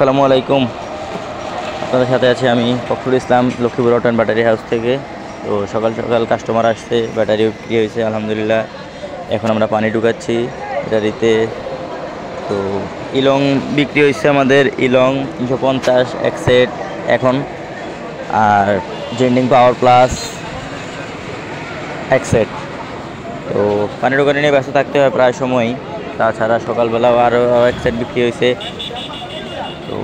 আসসালামু আলাইকুম। আপনাদের সাথে আছি আমি Fakhrul Islam, Lakshmipur auto and battery house থেকে। তো সকাল সকাল কাস্টমার আসছে, ব্যাটারি বিক্রি হয়েছে আলহামদুলিল্লাহ। এখন আমরা পানি ঢুকাচ্ছি ব্যাটারিতে। তো ইলং বিক্রি হয়েছে আমাদের, ইলং 350 এক সেট এখন, আর জেন্ডিং পাওয়ার প্লাস এক সেট। তো পানি ঢোকানি নিয়ে ব্যস্ত থাকতে হয় প্রায় সময়ই, তাছাড়া সকালবেলাও আরও এক সেট বিক্রি হয়েছে। তো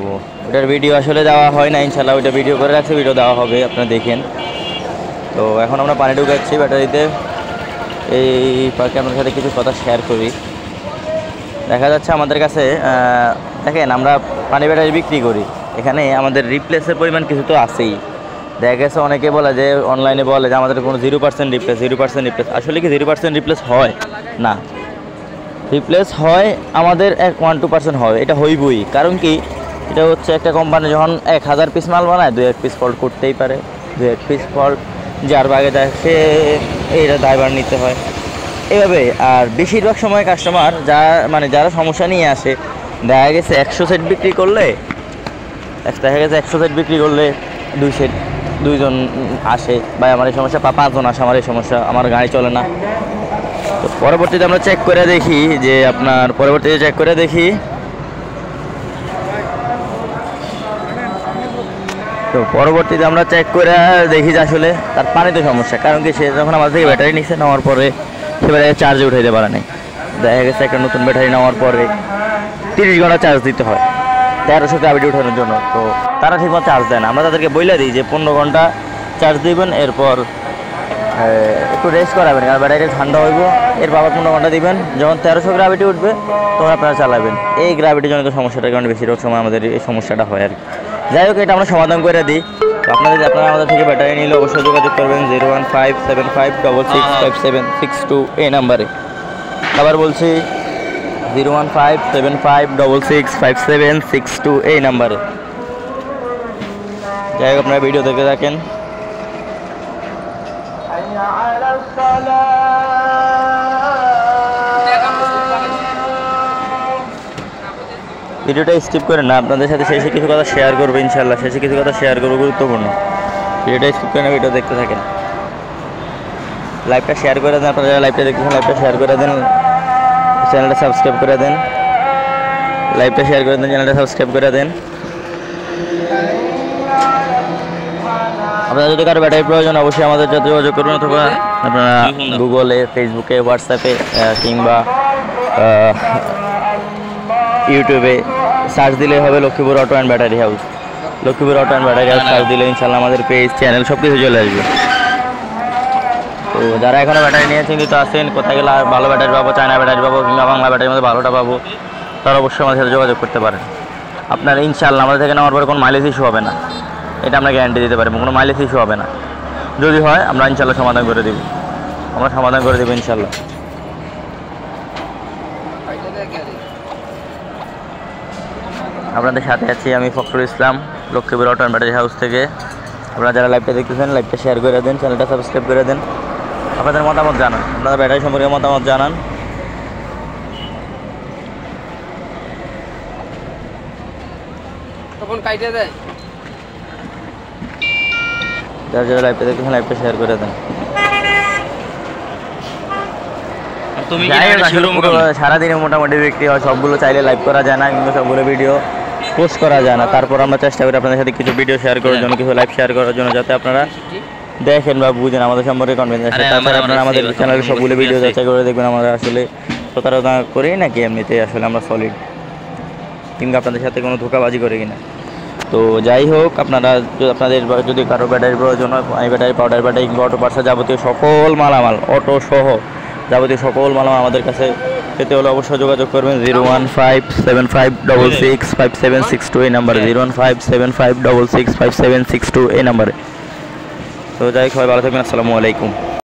ওটার ভিডিও আসলে দেওয়া হয় না, ইনশাল্লাহ ওইটা ভিডিও করে রাখছে, ভিডিও দেওয়া হবে, আপনারা দেখেন। তো এখন আমরা পানি ঢুকাচ্ছি ব্যাটারিতে। এই পার্কে আপনার সাথে কিছু কথা শেয়ার করি। দেখা যাচ্ছে আমাদের কাছে, দেখেন আমরা পানি ব্যাটারি বিক্রি করি, এখানে আমাদের রিপ্লেসের পরিমাণ কিছু তো আছেই। দেখা গেছে অনেকে বলে যে, অনলাইনে বলে যে আমাদের কোনো 0% রিপ্লেস, 0% রিপ্লেস। আসলে কি 0% রিপ্লেস হয় না, রিপ্লেস হয় আমাদের 1-2% হয়, এটা হইবই। কারণ কি, এটা হচ্ছে একটা কোম্পানি যখন 1000 পিস মাল বানায়, 2-1 পিস ফল্ট করতেই পারে। 2-1 পিস ফল্ট যার বাগে যায় সে এইটা দায়ভার নিতে হয় এভাবে। আর বেশিরভাগ সময় কাস্টমার যারা সমস্যা নিয়ে আসে, দেখা গেছে 100 সেট বিক্রি করলে 100 সেট বিক্রি করলে 2 সেট 2 জন আসে, ভাই আমার এই সমস্যা, 5 জন আসে আমার এই সমস্যা, আমার গাড়ি চলে না। তো পরবর্তীতে আমরা চেক করে দেখি যে যে আসলে তার পানিতে সমস্যা। কারণ কি, সে যখন আমাদের থেকে ব্যাটারি নিচ্ছে, নেওয়ার পরে সে ব্যাটারি চার্জে উঠাইতে পারে নাই। দেখা গেছে একটা নতুন ব্যাটারি নেওয়ার পরে 30 ঘন্টা চার্জ দিতে হয় 1300 গ্রাভিটি উঠানোর জন্য। তো তারা ঠিকমতো চার্জ দেয় না। আমরা তাদেরকে বলে দিই যে 15 ঘন্টা চার্জ দিবেন, এরপর একটু রেস্ট করাবেন, কারণ ব্যাটারি ঠান্ডা হইব, এরপর আবার 15 ঘন্টা দিবেন, যখন 1300 গ্রাভিটি উঠবে তখন আপনারা চালাবেন। এই গ্রাভিটি জনিত সমস্যাটার কারণে বেশিরভাগ সময় আমাদের এই সমস্যাটা হয় আর কি। যাই হোক, এটা আমরা সমাধান করে দিই। তো আপনারা আমাদের থেকে ব্যাটারি নিলে অবশ্যই যোগাযোগ করবেন 01575565762 এই নাম্বারে। আবার বলছি 01575565762 এই নাম্বারে। যাই হোক, আপনারা ভিডিও দেখতে থাকেন। ভিডিওটা স্কিপ করেন না, আপনাদের সাথে শেষে কিছু কথা শেয়ার করবো ইনশাল্লাহ, গুরুত্বপূর্ণ। ভিডিওটা স্কিপ করে না, ভিডিও দেখতে থাকেন। লাইভটা শেয়ার করে দেন, আপনারা যারা লাইভটা দেখতেছেন লাইভটা শেয়ার করে দেন, চ্যানেলটা সাবস্ক্রাইব করে দেন। লাইভটা শেয়ার করে দেন, চ্যানেলটা সাবস্ক্রাইব করে দেন। আপনারা যদি কারো ব্যাটারি প্রয়োজন অবশ্যই আমাদের সাথে যোগাযোগ করুন, অথবা আপনারা গুগলে, ফেসবুকে, হোয়াটসঅ্যাপে কিংবা ইউটিউবে সার্চ দিলে হবে Lakshmipur auto and battery house. Lakshmipur auto and battery house search দিলে ইনশাল্লাহ আমাদের পেজ, চ্যানেল সব কিছু চলে আসবে। তো যারা এখনও ব্যাটারি নিয়ে চিন্তিত আছেন, কোথায় গেলে ভালো ব্যাটারি পাবো, চায়না ব্যাটারি পাবো কিংবা বাংলা ব্যাটারির মধ্যে ভালোটা পাবো, তারা অবশ্যই আমাদের সাথে যোগাযোগ করতে পারেন। আপনার ইনশাল্লাহ আমাদের থেকে নেওয়ার পরে কোনো মাইলেজ ইস্যু হবে না, এটা আমরা গ্যারান্টি দিতে পারি। কোনো মাইলেজ ইস্যু হবে না, যদি হয় আমরা ইনশাল্লাহ সমাধান করে দেব, ইনশাল্লাহ। আপনাদের সাথে আছি আমি Fakhrul Islam, Lakshmipur auto and battery house থেকে। আপনারা যারা লাইভটা দেখতেছেন লাইভটা শেয়ার করে দেন, চ্যানেলটা সাবস্ক্রাইব করে দেন। আপনাদের মতামত জানান, আপনাদের ব্যাটারি সম্পর্কে মতামত জানান। যারা লাইভটা দেখতেছেন লাইভটা শেয়ার করে দেন। সারাদিনে মোটামুটি বিক্রি হয়, সবগুলো চাইলে লাইভ করা যায় না, কিন্তু সবগুলো ভিডিও পোস্ট করা যায় না। তারপর আমরা চেষ্টা করি আপনাদের সাথে কিছু ভিডিও শেয়ার করার জন্য, কিছু লাইভ শেয়ার করার জন্য, যাতে আপনারা দেখেন বা বুঝেন আমাদের সম্পর্কে কনফিডেন্স আসে। তাছাড়া আপনারা আমাদের চ্যানেলে সবগুলো ভিডিও যাচাই করে দেখবেন আমরা আসলে প্রতারণা করি নাকি এমনিতে আসলে আমরা সলিড, কিংবা আপনাদের সাথে কোনো ধোঁকাবাজি করে কিনা। তো যাই হোক, আপনাদের যদি কারো ব্যাটারি প্রয়োজন হয়, পানি ব্যাটারি, পাউডার ব্যাটারি কিংবা অটো পার্টস যাবতীয় সকল মালামাল, অটো সহ যাবতীয় সকল মালামাল আমাদের কাছে পেতে হলে অবশ্যই যোগাযোগ করবেন 01575665762 এই নাম্বারে, 01575665762 এই নাম্বারে। তো যাই হোক, সবাই ভালো থাকবেন, আসসালামু আলাইকুম।